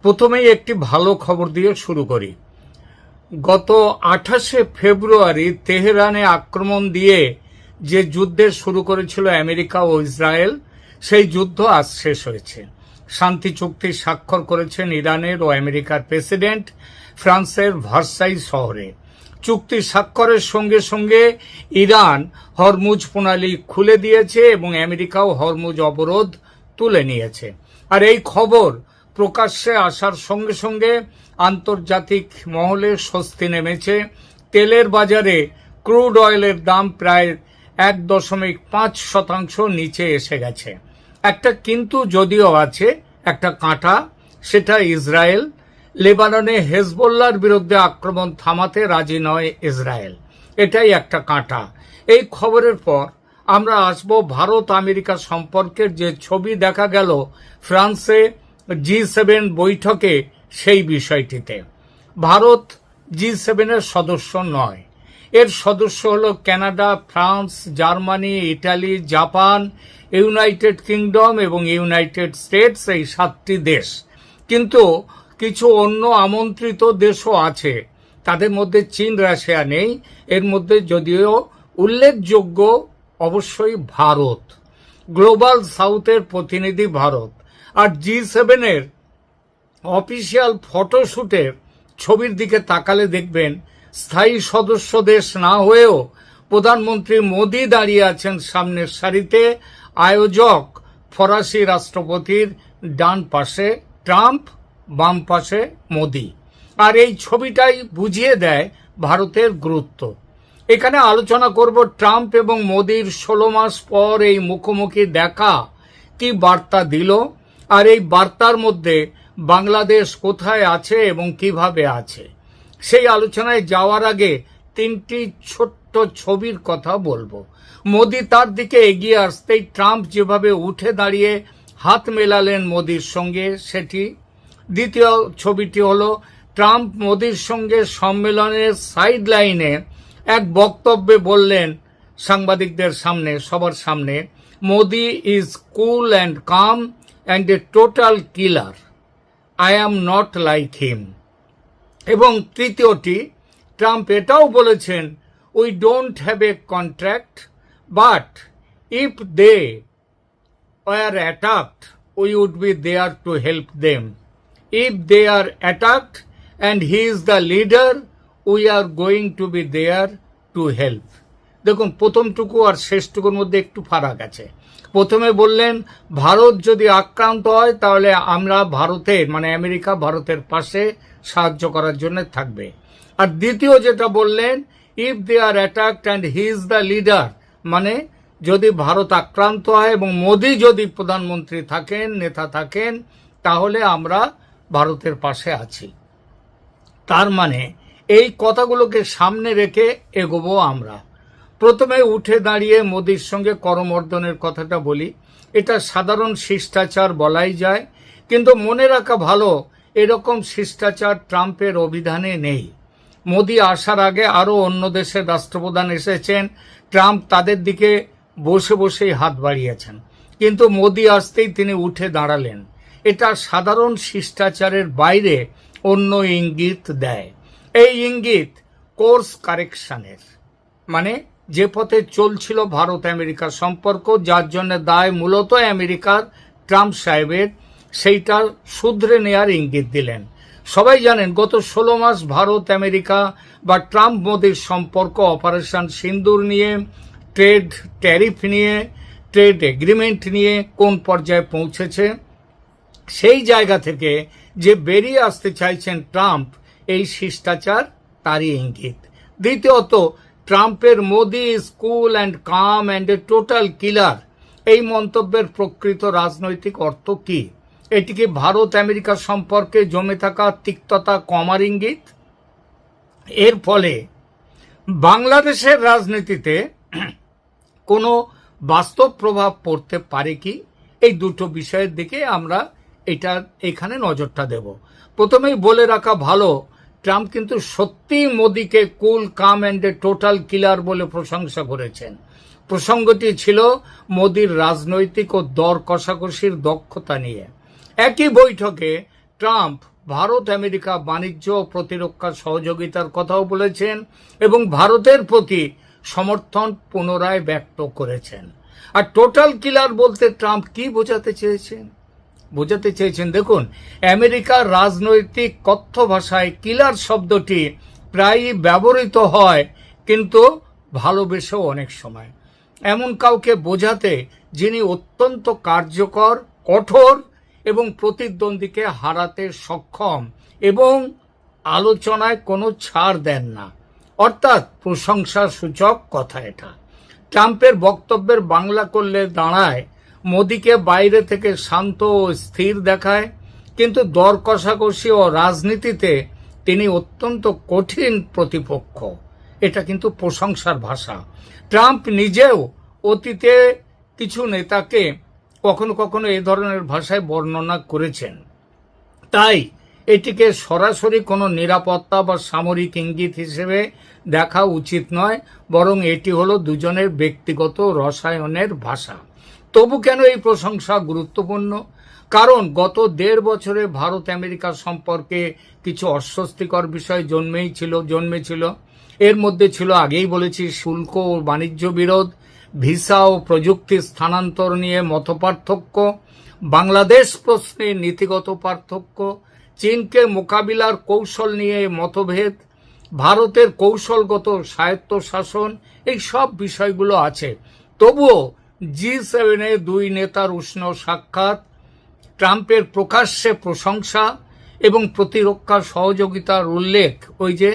প্রথমেই একটি ভালো খবর দিয়ে শুরু করি। গত 28শে ফেব্রুয়ারি তেহরানে আক্রমণ দিয়ে যে যুদ্ধের শুরু করেছিল আমেরিকা ও ইসরায়েল, সেই যুদ্ধ আজ শেষ হয়েছে। শান্তি চুক্তি স্বাক্ষর করেছেন ইরানের ও আমেরিকার প্রেসিডেন্ট ফ্রান্সের ভার্সাই শহরে। চুক্তি স্বাক্ষরের সঙ্গে সঙ্গে ইরান হরমুজ প্রণালী খুলে দিয়েছে এবং আমেরিকাও হরমুজ অবরোধ তুলে নিয়েছে। আর এই খবর প্রকাশ্যে আসার সঙ্গে সঙ্গে আন্তর্জাতিক মহলে স্বস্তি নেমেছে। তেলের বাজারে ক্রুড অয়েলের দাম প্রায় 1.5% নিচে এসে গেছে। একটা কিন্তু যদিও আছে, একটা কাঁটা, সেটা ইসরায়েল। লেবাননে হেজবোল্লার বিরুদ্ধে আক্রমণ থামাতে রাজি নয় ইসরায়েল, এটাই একটা কাঁটা। এই খবরের পর আমরা আসব ভারত আমেরিকা সম্পর্কের যে ছবি দেখা গেল ফ্রান্সে G7 বৈঠকে, সেই বিষয়টিতে। ভারত G7-এর সদস্য নয়, এর সদস্য হলো Canada, France, Germany, Italy, Japan, United kingdom এবং ইউনাইটেড স্টেটস, এই 7টি দেশ। কিন্তু কিছু অন্য আমন্ত্রিত দেশও আছে, তাদের মধ্যে চীন, রাশিয়া নেই। এর মধ্যে যদিও উল্লেখযোগ্য অবশ্যই ভারত, গ্লোবাল সাউথের প্রতিনিধি ভারত। আর G7-এর অফিসিয়াল ফটোশুটের ছবির দিকে তাকালে দেখবেন স্থায়ী সদস্য দেশ না হয়েও প্রধানমন্ত্রী মোদি দাঁড়িয়ে আছেন সামনের সারিতে। আয়োজক ফরাসি রাষ্ট্রপতির ডান পাশে ট্রাম্প, বাম পাশে মোদি। আর এই ছবিটাই বুঝিয়ে দেয় ভারতের গুরুত্ব। এখানে আলোচনা করব ট্রাম্প এবং মোদির 16 মাস পর এই মুখোমুখি দেখা কি বার্তা দিল, আর এই বার্তার মধ্যে বাংলাদেশ কোথায় আছে এবং কিভাবে আছে। সেই আলোচনায় যাওয়ার আগে 3টি ছোট্ট ছবির কথা বলবো। মোদি তার দিকে এগিয়ে আসতেই ট্রাম্প যেভাবে উঠে দাঁড়িয়ে হাত মেলালেন মোদির সঙ্গে, সেটি। দ্বিতীয় ছবিটি হলো ট্রাম্প মোদির সঙ্গে সম্মেলনের সাইড লাইনে এক বক্তব্যে বললেন সাংবাদিকদের সামনে, সবার সামনে, Modi is cool and calm and a total killer, I am not like him. এবং তৃতীয়টি, ট্রাম্প এটাও বলেছেন, we don't have a contract, but if they were attacked we would be there to help them. If they are attacked and he is the leader, we are going to be there to help. দেখুন, প্রথমটুকু আর শেষটুকুর মধ্যে একটু ফারাক আছে। প্রথমে বললেন ভারত যদি আক্রান্ত হয় তাহলে আমরা ভারতের, মানে আমেরিকা ভারতের পাশে সাহায্য করার জন্য থাকবে। আর দ্বিতীয় যেটা বললেন, if they are attacked and he is the leader, মানে যদি ভারত আক্রান্ত হয় এবং মোদি যদি প্রধানমন্ত্রী থাকেন, নেতা থাকেন, তাহলে আমরা ভারতের পাশে আছি। তার মানে এই কথাগুলোকে সামনে রেখে এগোবো আমরা। প্রথমে উঠে দাঁড়িয়ে মোদির সঙ্গে করমর্দনের কথাটা বলি। এটা সাধারণ শিষ্টাচার বলাই যায়, কিন্তু মনে রাখা ভালো এরকম শিষ্টাচার ট্রাম্পের অভিধানে নেই। মোদি আসার আগে আরও অন্য দেশের রাষ্ট্রপ্রধান এসেছেন, ট্রাম্প তাদের দিকে বসে বসেই হাত বাড়িয়েছেন, কিন্তু মোদি আসতেই তিনি উঠে দাঁড়ালেন। এটা সাধারণ শিষ্টাচারের বাইরে অন্য ইঙ্গিত দেয়। এই ইঙ্গিত কোর্স কারেকশনের, মানে যে পথে চলছিল ভারত আমেরিকা সম্পর্ক, যার জন্য দায় মূলত আমেরিকার, ট্রাম্প সাহেবের, সেইটা শুধরে নেয়ার ইঙ্গিত দিলেন। সবাই জানেন গত 16 মাস ভারত আমেরিকা বা ট্রাম্প মোদির সম্পর্ক অপারেশন সিন্দুর নিয়ে, ট্রেড ট্যারিফ নিয়ে, ট্রেড এগ্রিমেন্ট নিয়ে কোন পর্যায়ে পৌঁছেছে। সেই জায়গা থেকে যে বেরিয়ে আসতে চাইছেন ট্রাম্প, এই শিষ্টাচার তারই ইঙ্গিত। দ্বিতীয়ত, ট্রাম্পের Modi is cool and calm and a total killer, এই মন্তব্যের প্রকৃত রাজনৈতিক অর্থ কি? এটি কি ভারত আমেরিকা সম্পর্কে জমে থাকা তিক্ততা কমার ইঙ্গিত? এর ফলে বাংলাদেশের রাজনীতিতে কোনো বাস্তব প্রভাব পড়তে পারে কি? এই দুটো বিষয়ের দিকে আমরা এখানে নজরটা দেব। প্রথমেই বলে রাখা ভালো, ট্রাম্প কিন্তু সত্যিই মোদিকে কুল, কাম অ্যান্ড এ টোটাল কিলার বলে প্রশংসা করেছেন। প্রসঙ্গটি ছিল মোদির রাজনৈতিক ও দর কষাকষির দক্ষতা নিয়ে। একই বৈঠকে ট্রাম্প ভারত আমেরিকা বাণিজ্য ও প্রতিরক্ষা সহযোগিতার কথাও বলেছেন এবং ভারতের প্রতি সমর্থন পুনরায় ব্যক্ত করেছেন। আর টোটাল কিলার বলতে ট্রাম্প কি বোঝাতে চেয়েছেন দেখুন, আমেরিকার রাজনৈতিক কথ্য ভাষায় কিলার শব্দটি প্রায়ই ব্যবহৃত হয়, কিন্তু ভালোবেসেও অনেক সময় এমন কাউকে বোঝাতে যিনি অত্যন্ত কার্যকর, কঠোর এবং প্রতিদ্বন্দ্বীকে হারাতে সক্ষম এবং আলোচনায় কোনো ছাড় দেন না, অর্থাৎ প্রশংসা সূচক কথা এটা। ট্রাম্পের বক্তব্যের বাংলা করলে দাঁড়ায় মোদিকে বাইরে থেকে শান্ত ও স্থির দেখায়, কিন্তু দর কষাকষি ও রাজনীতিতে তিনি অত্যন্ত কঠিন প্রতিপক্ষ। এটা কিন্তু প্রশংসার ভাষা। ট্রাম্প নিজেও অতীতে কিছু নেতাকে কখনো কখনো এ ধরনের ভাষায় বর্ণনা করেছেন। তাই এটিকে সরাসরি কোনো নিরাপত্তা বা সামরিক ইঙ্গিত হিসেবে দেখা উচিত নয়, বরং এটি হলো দুজনের ব্যক্তিগত রসায়নের ভাষা। তবু কেন এই প্রশংসা গুরুত্বপূর্ণ? কারণ গত 1.5 বছরে ভারত আমেরিকা সম্পর্কে কিছু অস্বস্তিকর বিষয় জন্মেছিল। এর মধ্যে ছিল, আগেই বলেছি, শুল্ক ও বাণিজ্য বিরোধ, ভিসা ও প্রযুক্তি স্থানান্তর নিয়ে মতপার্থক্য, বাংলাদেশ প্রশ্নে নীতিগত পার্থক্য, চীনকে মোকাবিলার কৌশল নিয়ে মতভেদ, ভারতের কৌশলগত স্বায়ত্তশাসন, এই সব বিষয়গুলো আছে। তবুও G7 দুই নেতার উষ্ণ সাক্ষাৎ, ট্রাম্পের প্রকাশ্যে প্রশংসা এবং প্রতিরক্ষা সহযোগিতার উল্লেখ, ওই যে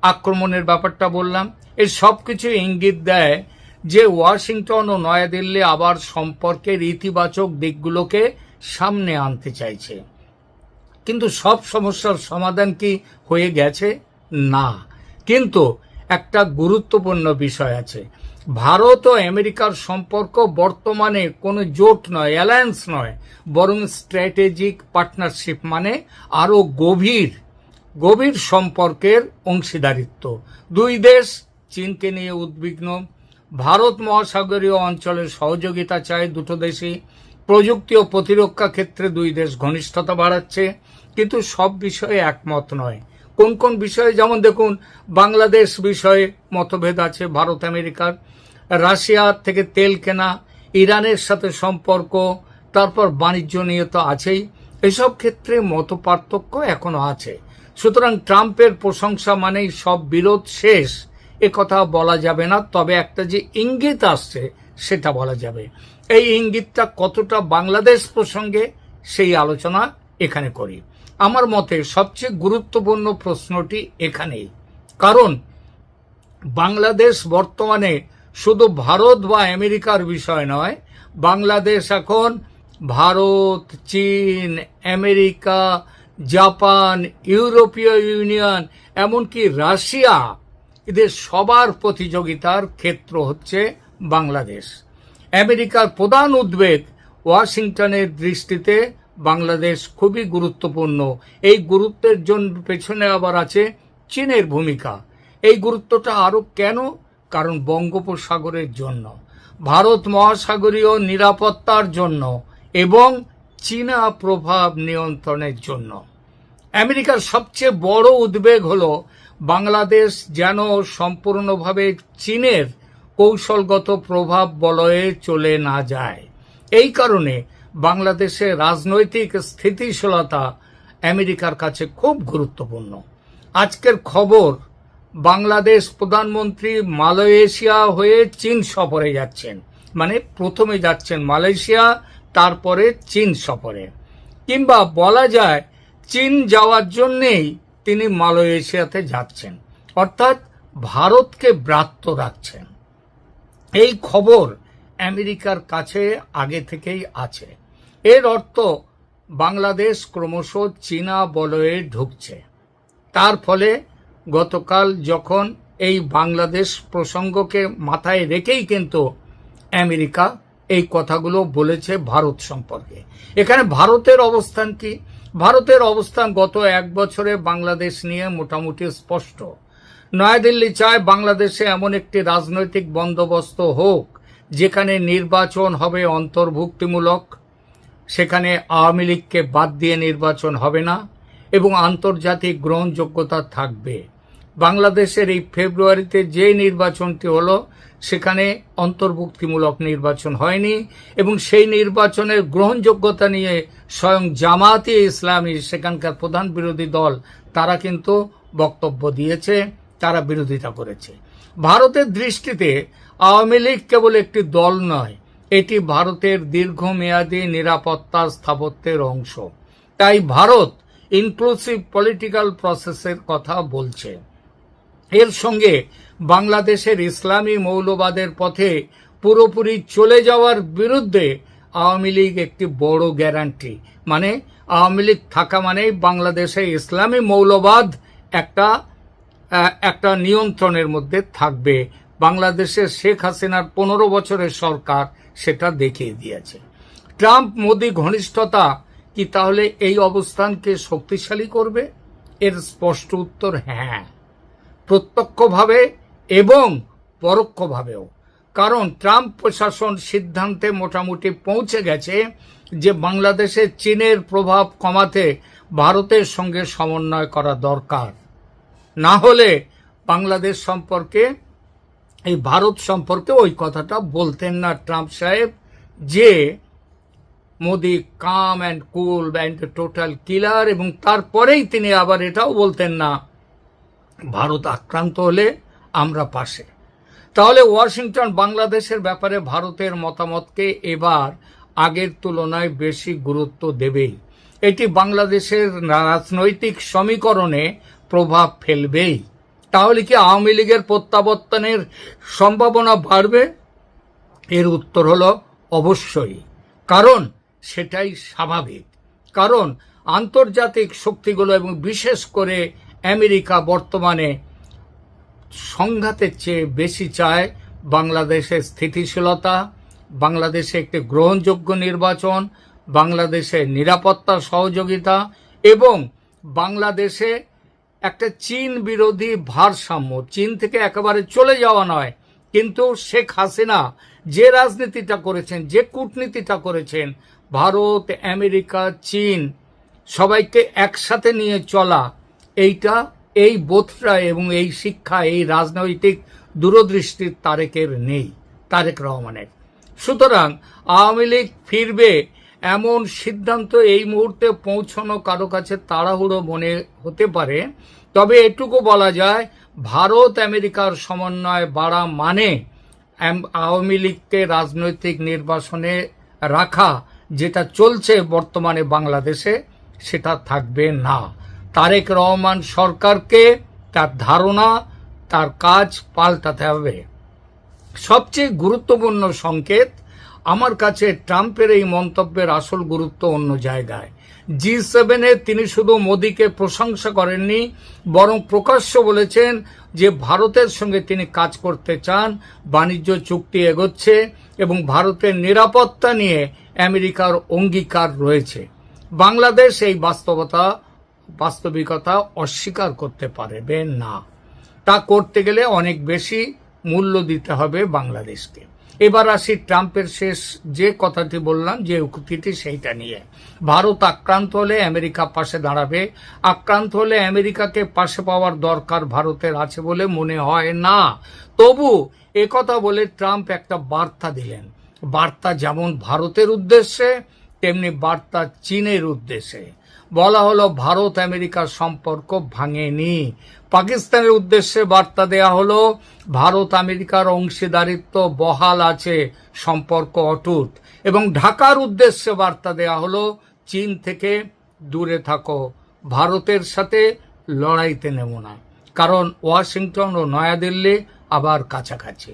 আক্রমণের ব্যাপারটা বললাম, এই সব কিছু ইঙ্গিত দেয় যে ওয়াশিংটন ও নয়াদিল্লি আবার সম্পর্কের ইতিবাচক দিকগুলোকে সামনে আনতে চাইছে। কিন্তু সব সমস্যার সমাধান কি হয়ে গেছে? না। কিন্তু একটা গুরুত্বপূর্ণ বিষয় আছে। ভারত ও আমেরিকার সম্পর্ক বর্তমানে কোনো জোট নয়, অ্যালায়েন্স নয়, বরং স্ট্র্যাটেজিক পার্টনারশিপ, মানে আরো গভীর সম্পর্কের অংশীদারিত্ব। দুই দেশ চীনকে নিয়ে উদ্বিগ্ন, ভারত মহাসাগরীয় অঞ্চলের সহযোগিতা চায় দুটো দেশই, প্রযুক্তি ও প্রতিরক্ষা ক্ষেত্রে দুই দেশ ঘনিষ্ঠতা বাড়াচ্ছে, কিন্তু সব বিষয়ে একমত নয়। কোন কোন বিষয়ে? যেমন দেখুন, বাংলাদেশ বিষয়ে মতভেদ আছে ভারত আমেরিকার, রাশিয়া থেকে তেল কেনা, ইরানের সাথে সম্পর্ক, তারপর বাণিজ্য নিয়ে তো আছেই। এসব ক্ষেত্রে মত পার্থক্য এখনো আছে। সুতরাং ট্রাম্পের প্রশংসা মানেই সব বিরোধ শেষ, এ কথা বলা যাবে না। তবে একটা যে ইঙ্গিত আসছে সেটা বলা যাবে। এই ইঙ্গিতটা কতটা বাংলাদেশ প্রসঙ্গে, সেই আলোচনা এখানে করি। আমার মতে সবচেয়ে গুরুত্বপূর্ণ প্রশ্নটি এখানেই, কারণ বাংলাদেশ বর্তমানে শুধু ভারত বা আমেরিকার বিষয় নয়। বাংলাদেশ এখন ভারত, চীন, আমেরিকা, জাপান, ইউরোপীয় ইউনিয়ন, এমনকি রাশিয়া, এদের সবার প্রতিযোগিতার ক্ষেত্র হচ্ছে বাংলাদেশ। আমেরিকার প্রধান উদ্বেগ, ওয়াশিংটনের দৃষ্টিতে বাংলাদেশ খুবই গুরুত্বপূর্ণ। এই গুরুত্বের পেছনে আবার আছে চীনের ভূমিকা। এই গুরুত্বটা আরো কেন? কারণ বঙ্গোপসাগরের জন্য, ভারত মহাসাগরীয় নিরাপত্তার জন্য এবং চীনা প্রভাব নিয়ন্ত্রণের জন্য। আমেরিকার সবচেয়ে বড় উদ্বেগ হলো বাংলাদেশ যেন সম্পূর্ণভাবে চীনের কৌশলগত প্রভাব বলয়ে চলে না যায়। এই কারণে বাংলাদেশের রাজনৈতিক স্থিতিশীলতা আমেরিকার কাছে খুব গুরুত্বপূর্ণ। আজকের খবর, বাংলাদেশ প্রধানমন্ত্রী মালয়েশিয়া হয়ে চীন সফরে যাচ্ছেন, মানে প্রথমে যাচ্ছেন মালয়েশিয়া, তারপরে চীন সফরে, কিংবা বলা যায় চীন যাওয়ার জন্যেই তিনি মালয়েশিয়াতে যাচ্ছেন, অর্থাৎ ভারতকে ব্রাত্য রাখছেন। এই খবর আমেরিকার কাছে আগে থেকেই আছে। এর অর্থ বাংলাদেশ ক্রমশ চীনা বলয়ে ঢুকছে। তার ফলে গতকাল যখন এই বাংলাদেশ প্রসঙ্গকে মাথায় রেখেই কিন্তু আমেরিকা এই কথাগুলো বলেছে ভারত সম্পর্কে। এখানে ভারতের অবস্থান কি? ভারতের অবস্থান গত 1 বছরে বাংলাদেশ নিয়ে মোটামুটি স্পষ্ট। নয়াদিল্লি চায় বাংলাদেশে এমন একটি রাজনৈতিক বন্দোবস্ত হোক যেখানে নির্বাচন হবে অন্তর্ভুক্তিমূলক, সেখানে আওয়ামী লীগকে বাদ দিয়ে নির্বাচন হবে না, এবং আন্তর্জাতিক গ্রহণযোগ্যতা থাকবে। বাংলাদেশের এই ফেব্রুয়ারিতে যে নির্বাচনটি হলো সেখানে অন্তর্ভুক্তিমূলক নির্বাচন হয়নি এবং সেই নির্বাচনের গ্রহণযোগ্যতা নিয়ে স্বয়ং জামায়াতে ইসলামী, সেখানকার প্রধান বিরোধী দল, তারা কিন্তু বক্তব্য দিয়েছে, তারা বিরোধিতা করেছে। ভারতের দৃষ্টিতে আওয়ামী লীগ কেবল একটি দল নয়, এটি ভারতের দীর্ঘমেয়াদী নিরাপত্তা স্থাপত্যের অংশ। তাই ভারত ইনক্লুসিভ পলিটিক্যাল প্রসেসের কথা বলছে। এর সঙ্গে বাংলাদেশের ইসলামী মৌলবাদের পথে পুরোপুরি চলে যাওয়ার বিরুদ্ধে আওয়ামী লীগ একটি বড় গ্যারান্টি। মানে আওয়ামী লীগ থাকা মানে বাংলাদেশে ইসলামী মৌলবাদ একটা নিয়ন্ত্রণের মধ্যে থাকবে। বাংলাদেশের শেখ হাসিনার 15 বছরের সরকার সেটা দেখিয়ে দিয়েছে। ট্রাম্প মোদি ঘনিষ্ঠতা কি তাহলে এই অবস্থানকে শক্তিশালী করবে? এর স্পষ্ট উত্তর হ্যাঁ, প্রত্যক্ষভাবে এবং পরোক্ষভাবেও। কারণ ট্রাম্প প্রশাসন সিদ্ধান্তে মোটামুটি পৌঁছে গেছে যে বাংলাদেশে চীনের প্রভাব কমাতে ভারতের সঙ্গে সমন্বয় করা দরকার। না হলে বাংলাদেশ সম্পর্কে, এই ভারত সম্পর্কে ওই কথাটা বলতেন না ট্রাম্প সাহেব যে মোদি কাম অ্যান্ড কুল অ্যান্ড টোটাল কিলার, এবং তারপরেই তিনি আবার এটাও বলতেন না ভারত আক্রান্ত হলে আমরা পাশে। তাহলে ওয়াশিংটন বাংলাদেশের ব্যাপারে ভারতের মতামতকে এবার আগের তুলনায় বেশি গুরুত্ব দেবেই। এটি বাংলাদেশের রাজনৈতিক সমীকরণে প্রভাব ফেলবেই। তাহলে কি আওয়ামী লীগের প্রত্যাবর্তনের সম্ভাবনা বাড়বে? এর উত্তর হলো অবশ্যই, কারণ সেটাই স্বাভাবিক। কারণ আন্তর্জাতিক শক্তিগুলো এবং বিশেষ করে আমেরিকা বর্তমানে সংঘাতের চেয়ে বেশি চায় বাংলাদেশের স্থিতিশীলতা, বাংলাদেশে একটি গ্রহণযোগ্য নির্বাচন, বাংলাদেশের নিরাপত্তা সহযোগিতা এবং বাংলাদেশে একটা চীন বিরোধী ভারসাম্য। চীন থেকে একেবারে চলে যাওয়া নয়, কিন্তু শেখ হাসিনা যে রাজনীতিটা করেছেন, যে কূটনীতিটা করেছেন, ভারত, আমেরিকা, চীন সবাইকে একসাথে নিয়ে চলা, এই বোধটা এবং এই শিক্ষা, এই রাজনৈতিক দূরদৃষ্টির তারেকের নেই, তারেক রহমানের। সুতরাং আওয়ামী লীগ ফিরবে এমন সিদ্ধান্ত এই মুহূর্তে পৌঁছানো কারো কাছে তাড়াহুড়ো মনে হতে পারে। তবে এটুকু বলা যায়, ভারত আমেরিকার সমন্বয় বাড়া মানে আওয়ামী লীগকে রাজনৈতিক নির্বাসনে রাখা, যেটা চলছে বর্তমানে বাংলাদেশে, সেটা থাকবে না। তারেক রহমান সরকারকে তার ধারণা, তার কাজ পাল্টাতে হবে। সবচেয়ে গুরুত্বপূর্ণ সংকেত আমার কাছে ট্রাম্পের এই মন্তব্যের আসল গুরুত্ব অন্য জায়গায়। G7-এ তিনি শুধু মোদিকে প্রশংসা করেননি, বরং প্রকাশ্য বলেছেন যে ভারতের সঙ্গে তিনি কাজ করতে চান, বাণিজ্য চুক্তি এগোচ্ছে এবং ভারতের নিরাপত্তা নিয়ে আমেরিকার অঙ্গীকার রয়েছে। বাংলাদেশ এই বাস্তবিকতা অস্বীকার করতে পারবে না। তা করতে গেলে অনেক বেশি মূল্য দিতে হবে বাংলাদেশকে। এবার আসি ট্রাম্পের শেষ যে কথাটি বললাম, যে উক্তিটি, সেইটা নিয়ে। ভারত আক্রান্ত হলে আমেরিকা পাশে দাঁড়াবে। আক্রান্ত হলে আমেরিকাকে পাশে পাওয়ার দরকার ভারতের আছে বলে মনে হয় না। তবু একথা বলে ট্রাম্প একটা বার্তা দিলেন। বার্তা যেমন ভারতের উদ্দেশ্যে, তেমনি বার্তা চীনের উদ্দেশ্যে। বলা হলো ভারত আমেরিকার সম্পর্ক ভাঙেনি। পাকিস্তানের উদ্দেশ্যে বার্তা দেয়া হলো ভারত আমেরিকার অংশীদারিত্ব বহাল আছে, সম্পর্ক অটুট। এবং ঢাকার উদ্দেশ্যে বার্তা দেয়া হলো চীন থেকে দূরে থাকো, ভারতের সাথে লড়াইতে নেব না। কারণ ওয়াশিংটন ও নয়াদিল্লি আবার কাছাকাছি।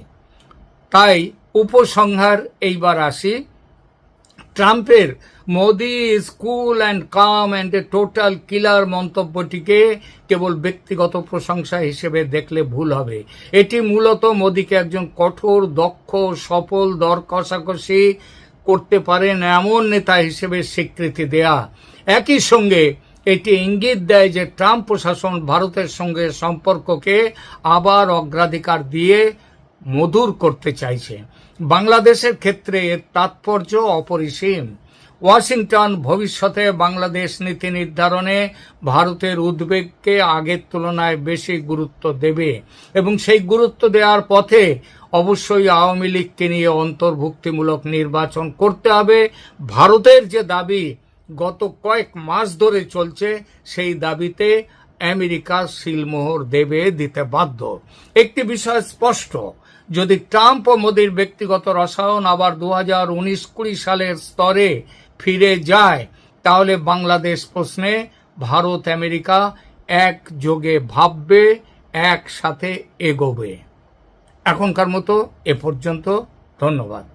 তাই উপসংহার এইবার আসি। ট্রাম্পের Modi is cool and calm and a total killer মন্তব্যটিকে কেবল ব্যক্তিগত প্রশংসা হিসেবে দেখলে ভুল হবে। এটি মূলত মোদিকে একজন কঠোর, দক্ষ, সফল, দর কষাকষি করতে পারেন এমন নেতা হিসেবে স্বীকৃতি দেয়া। একই সঙ্গে এটি ইঙ্গিত দেয় যে ট্রাম্প প্রশাসন ভারতের সঙ্গে সম্পর্ককে আবার অগ্রাধিকার দিয়ে মধুর করতে চাইছে। বাংলাদেশের ক্ষেত্রে এর তাৎপর্য অপরিসীম। ওয়াশিংটন ভবিষ্যতে বাংলাদেশ নীতি নির্ধারণে ভারতের উদ্বেগকে আগের তুলনায় বেশি গুরুত্ব দেবে এবং সেই গুরুত্ব দেওয়ার পথে অবশ্যই আওয়ামী লীগকে নিয়ে অন্তর্ভুক্তিমূলক নির্বাচন করতে হবে। ভারতের যে দাবি গত কয়েক মাস ধরে চলছে, সেই দাবিতে আমেরিকা সিলমোহর দিতে বাধ্য। একটি বিষয় স্পষ্ট, যদি ট্রাম্প ও মোদির ব্যক্তিগত রসায়ন আবার 2019-20 সালের স্তরে ফিরে যায়, তাহলে বাংলাদেশ প্রশ্নে ভারত আমেরিকা একযোগে ভাববে, একসাথে এগোবে। এখনকার মতো এ পর্যন্ত। ধন্যবাদ।